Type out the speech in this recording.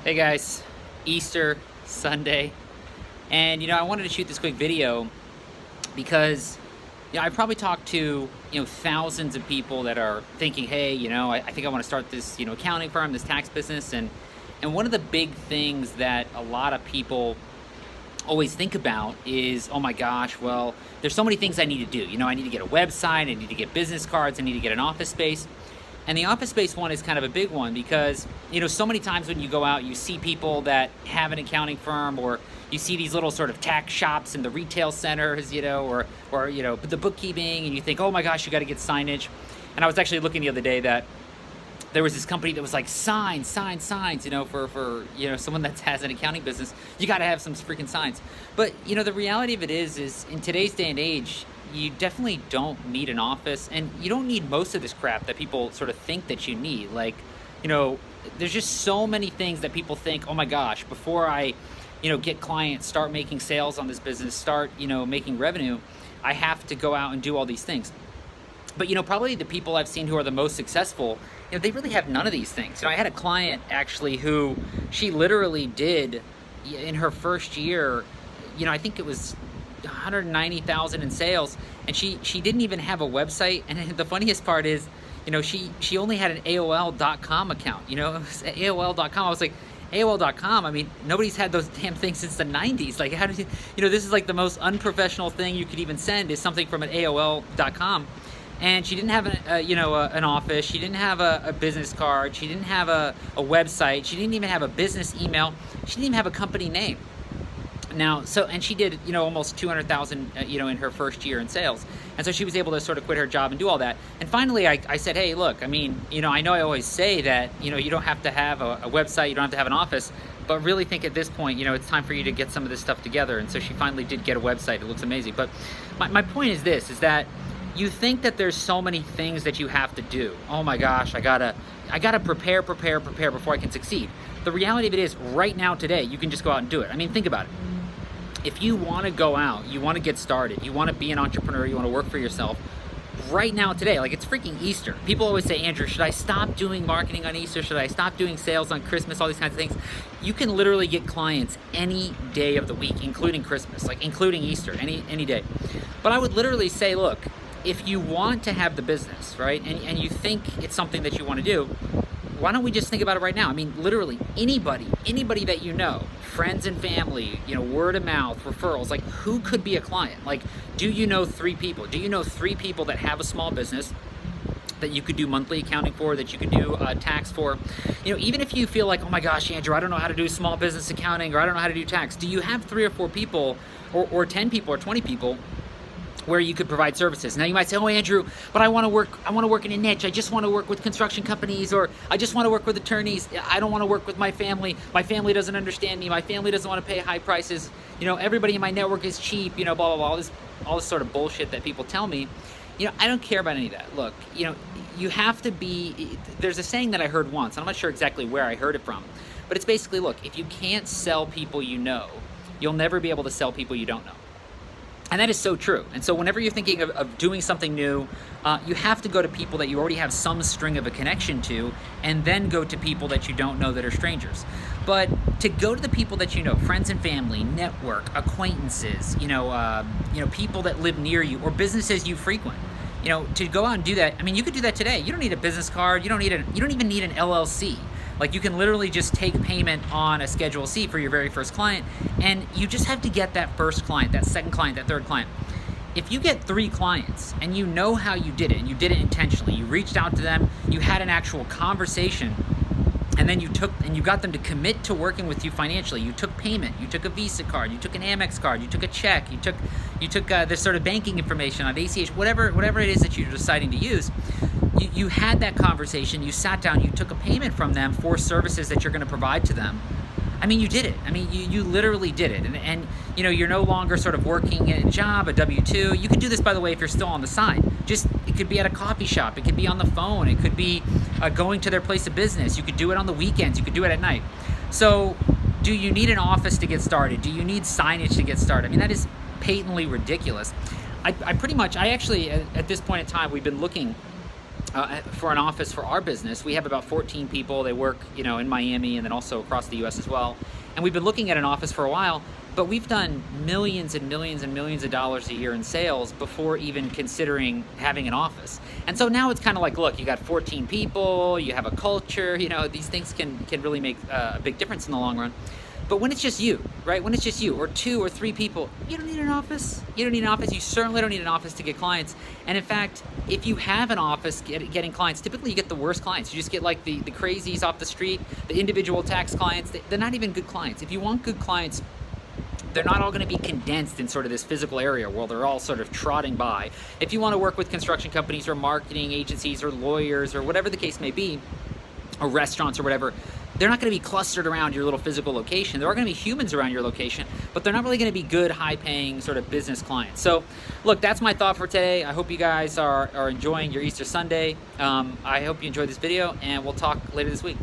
Hey guys, Easter Sunday, and I wanted to shoot this quick video because I probably talked to thousands of people that are thinking, hey, I think I want to start this accounting firm, this tax business, and one of the big things that a lot of people always think about is, oh my gosh, well, there's so many things I need to do. I need to get a website, I need to get business cards, I need to get an office space. And the office space one is kind of a big one because, so many times when you go out, you see people that have an accounting firm, or you see these little sort of tax shops in the retail centers, or the bookkeeping, and you think, oh my gosh, you got to get signage. And I was actually looking the other day that there was this company that was like signs, for someone that has an accounting business, you got to have some freaking signs. But the reality of it is in today's day and age, you definitely don't need an office, and you don't need most of this crap that people sort of think that you need. Like, there's just so many things that people think, oh my gosh, before I, get clients, start making sales on this business, start, making revenue, I have to go out and do all these things. But probably the people I've seen who are the most successful, they really have none of these things. I had a client actually who she literally did in her first year, I think it was 190,000 in sales, and she didn't even have a website. And the funniest part is, she only had an AOL.com account. It was AOL.com. I was like, AOL.com, I mean, nobody's had those damn things since the 90s. Like, how did you, this is like the most unprofessional thing you could even send, is something from an AOL.com. And she didn't have an office. She didn't have a business card. She didn't have a website. She didn't even have a business email. She didn't even have a company name. Now, and she did, almost 200,000, in her first year in sales. And so she was able to sort of quit her job and do all that. And finally, I said, hey, look, I mean, I know I always say that, you don't have to have a website, you don't have to have an office, but really think at this point, it's time for you to get some of this stuff together. And so she finally did get a website. It looks amazing. But my point is this, is that you think that there's so many things that you have to do. Oh my gosh, I gotta prepare before I can succeed. The reality of it is, right now, today, you can just go out and do it. I mean, think about it. If you want to go out, you want to get started, you want to be an entrepreneur, you want to work for yourself, right now, today, like, it's freaking Easter. People always say, Andrew, should I stop doing marketing on Easter? Should I stop doing sales on Christmas? All these kinds of things. You can literally get clients any day of the week, including Christmas, like including Easter, any day. But I would literally say, look, if you want to have the business, right, and you think it's something that you want to do, why don't we just think about it right now? I mean, literally anybody that friends and family, word of mouth, referrals, like, who could be a client? Like, do you know 3 people? Do you know 3 people that have a small business that you could do monthly accounting for, that you could do tax for? Even if you feel like, oh my gosh, Andrew, I don't know how to do small business accounting, or I don't know how to do tax, do you have 3 or 4 people, or 10 people, or 20 people where you could provide services? Now you might say, oh, Andrew, but I want to work in a niche. I just want to work with construction companies, or I just want to work with attorneys. I don't want to work with my family. My family doesn't understand me. My family doesn't want to pay high prices. Everybody in my network is cheap, blah, blah, blah, all this sort of bullshit that people tell me. I don't care about any of that. Look, you have to be, there's a saying that I heard once, and I'm not sure exactly where I heard it from, but it's basically, look, if you can't sell people you'll never be able to sell people you don't know. And that is so true. And so whenever you're thinking of doing something new, you have to go to people that you already have some string of a connection to, and then go to people that you don't know that are strangers. But to go to the people that friends and family, network, acquaintances, people that live near you, or businesses you frequent, to go out and do that. I mean, you could do that today. You don't need a business card. You don't even need an LLC. Like, you can literally just take payment on a Schedule C for your very first client, and you just have to get that first client, that second client, that third client. If you get 3 clients and you know how you did it, and you did it intentionally, you reached out to them, you had an actual conversation, and then you got them to commit to working with you financially. You took payment, you took a Visa card, you took an Amex card, you took a check, you took this sort of banking information on ACH, whatever it is that you're deciding to use. You had that conversation, you sat down, you took a payment from them for services that you're going to provide to them. I mean, you did it. I mean, you literally did it. And you're no longer sort of working a job, a W-2. You can do this, by the way, if you're still on the side. It could be at a coffee shop. It could be on the phone. It could be going to their place of business. You could do it on the weekends. You could do it at night. So do you need an office to get started? Do you need signage to get started? I mean, that is patently ridiculous. I actually, at this point in time, we've been looking for an office for our business. We have about 14 people. They work, in Miami and then also across the U.S. as well. And we've been looking at an office for a while, but we've done millions and millions and millions of dollars a year in sales before even considering having an office. And so now it's kind of like, look, you got 14 people, you have a culture, these things can really make a big difference in the long run. But when it's just you, right? When it's just you or 2 or 3 people, you don't need an office. You don't need an office. You certainly don't need an office to get clients. And in fact, if you have an office getting clients, typically you get the worst clients. You just get like the crazies off the street, the individual tax clients. They're not even good clients. If you want good clients, they're not all going to be condensed in sort of this physical area where they're all sort of trotting by. If you want to work with construction companies or marketing agencies or lawyers or whatever the case may be, or restaurants or whatever, they're not going to be clustered around your little physical location. There are going to be humans around your location, but they're not really going to be good, high-paying sort of business clients. So, look, that's my thought for today. I hope you guys are enjoying your Easter Sunday. I hope you enjoyed this video, and we'll talk later this week.